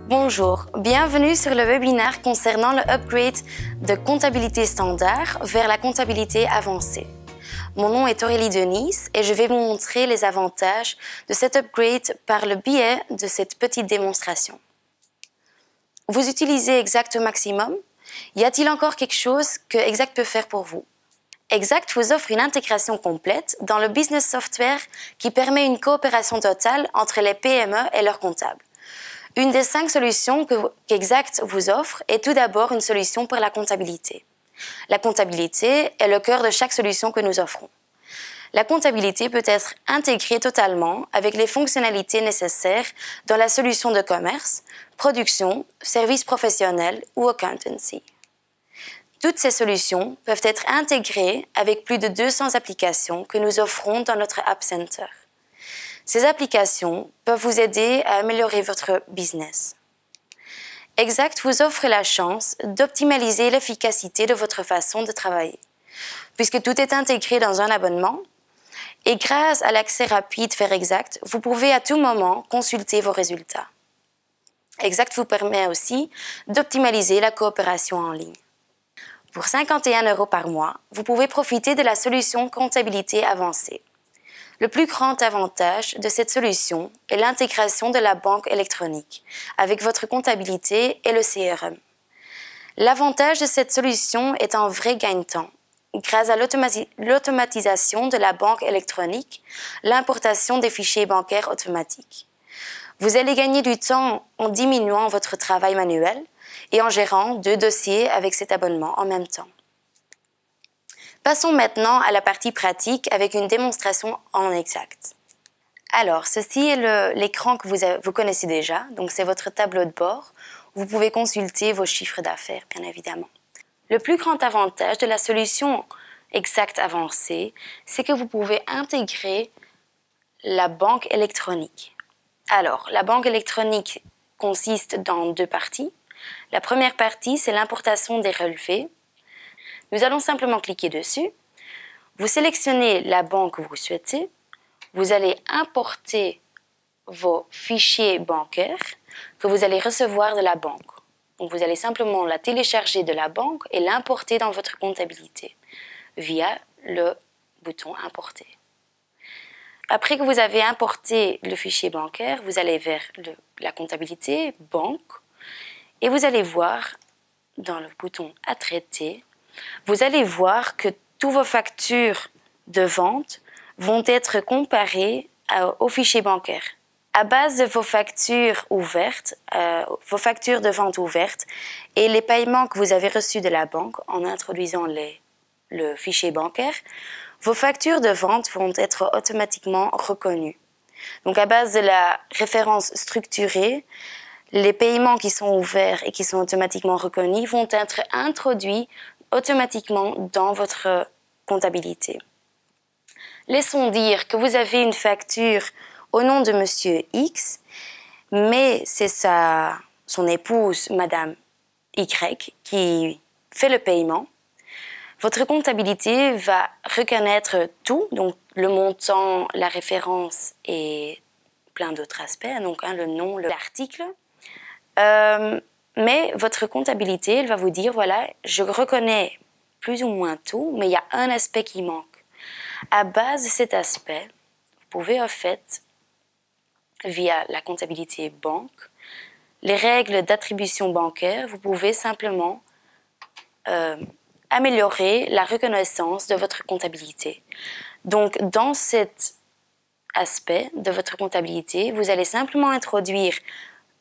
Bonjour, bienvenue sur le webinaire concernant le upgrade de comptabilité standard vers la comptabilité avancée. Mon nom est Aurélie Denise et je vais vous montrer les avantages de cet upgrade par le biais de cette petite démonstration. Vous utilisez Exact au maximum? Y a-t-il encore quelque chose que Exact peut faire pour vous? Exact vous offre une intégration complète dans le business software qui permet une coopération totale entre les PME et leurs comptables. Une des 5 solutions qu'Exact vous offre est tout d'abord une solution pour la comptabilité. La comptabilité est le cœur de chaque solution que nous offrons. La comptabilité peut être intégrée totalement avec les fonctionnalités nécessaires dans la solution de commerce, production, services professionnels ou accountancy. Toutes ces solutions peuvent être intégrées avec plus de 200 applications que nous offrons dans notre App Center. Ces applications peuvent vous aider à améliorer votre business. Exact vous offre la chance d'optimaliser l'efficacité de votre façon de travailler, puisque tout est intégré dans un abonnement. Et grâce à l'accès rapide vers Exact, vous pouvez à tout moment consulter vos résultats. Exact vous permet aussi d'optimaliser la coopération en ligne. Pour 51 € par mois, vous pouvez profiter de la solution comptabilité avancée. Le plus grand avantage de cette solution est l'intégration de la banque électronique avec votre comptabilité et le CRM. L'avantage de cette solution est un vrai gain de temps. Grâce à l'automatisation de la banque électronique, l'importation des fichiers bancaires automatiques. Vous allez gagner du temps en diminuant votre travail manuel et en gérant 2 dossiers avec cet abonnement en même temps. Passons maintenant à la partie pratique avec une démonstration en Exact. Alors, ceci est l'écran que vous connaissez déjà, donc c'est votre tableau de bord. Vous pouvez consulter vos chiffres d'affaires, bien évidemment. Le plus grand avantage de la solution Exact avancée, c'est que vous pouvez intégrer la banque électronique. Alors, la banque électronique consiste dans 2 parties. La première partie, c'est l'importation des relevés. Nous allons simplement cliquer dessus. Vous sélectionnez la banque que vous souhaitez. Vous allez importer vos fichiers bancaires que vous allez recevoir de la banque. Donc, vous allez simplement la télécharger de la banque et l'importer dans votre comptabilité via le bouton « Importer ». Après que vous avez importé le fichier bancaire, vous allez vers la comptabilité « Banque » et vous allez voir dans le bouton « À traiter », vous allez voir que toutes vos factures de vente vont être comparées au fichier bancaire. À base de vos factures ouvertes, vos factures de vente ouvertes et les paiements que vous avez reçus de la banque en introduisant le fichier bancaire, vos factures de vente vont être automatiquement reconnues. Donc à base de la référence structurée, les paiements qui sont ouverts et qui sont automatiquement reconnus vont être introduits automatiquement dans votre comptabilité. Laissons dire que vous avez une facture au nom de Monsieur X, mais c'est son épouse, Madame Y, qui fait le paiement. Votre comptabilité va reconnaître tout, donc le montant, la référence et plein d'autres aspects, donc le nom, l'article. Mais votre comptabilité, elle va vous dire, voilà, je reconnais plus ou moins tout, mais il y a un aspect qui manque. À base de cet aspect, vous pouvez en fait, via la comptabilité banque, les règles d'attribution bancaire, vous pouvez simplement améliorer la reconnaissance de votre comptabilité. Donc, dans cet aspect de votre comptabilité, vous allez simplement introduire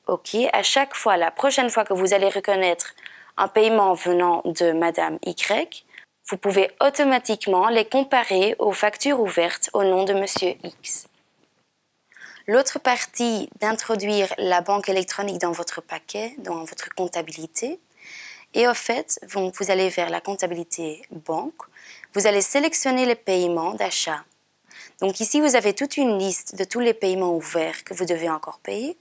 OK, à chaque fois, la prochaine fois que vous allez reconnaître un paiement venant de Madame Y, vous pouvez automatiquement les comparer aux factures ouvertes au nom de Monsieur X. L'autre partie d'introduire la banque électronique dans votre paquet, dans votre comptabilité, et au fait, vous allez vers la comptabilité banque, vous allez sélectionner les paiements d'achat. Donc ici, vous avez toute une liste de tous les paiements ouverts que vous devez encore payer.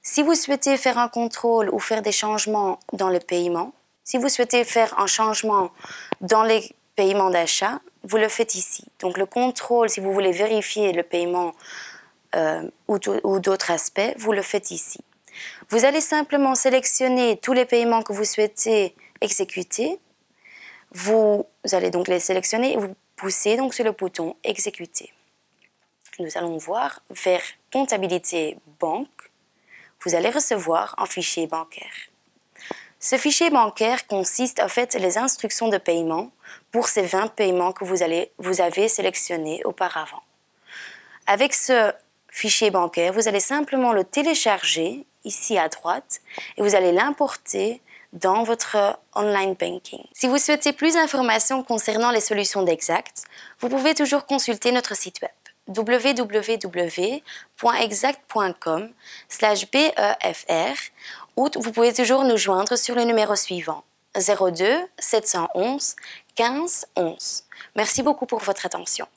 Si vous souhaitez faire un contrôle ou faire des changements dans le paiement, si vous souhaitez faire un changement dans les paiements d'achat, vous le faites ici. Donc le contrôle, si vous voulez vérifier le paiement ou d'autres aspects, vous le faites ici. Vous allez simplement sélectionner tous les paiements que vous souhaitez exécuter. Vous allez donc les sélectionner et vous poussez donc sur le bouton exécuter. Nous allons voir vers comptabilité banque. Vous allez recevoir un fichier bancaire. Ce fichier bancaire consiste en fait les instructions de paiement pour ces 20 paiements que vous avez sélectionnés auparavant. Avec ce fichier bancaire, vous allez simplement le télécharger ici à droite et vous allez l'importer dans votre online banking. Si vous souhaitez plus d'informations concernant les solutions d'Exact, vous pouvez toujours consulter notre site web www.exact.com/BEFR ou vous pouvez toujours nous joindre sur le numéro suivant 02 711 15 11. Merci beaucoup pour votre attention.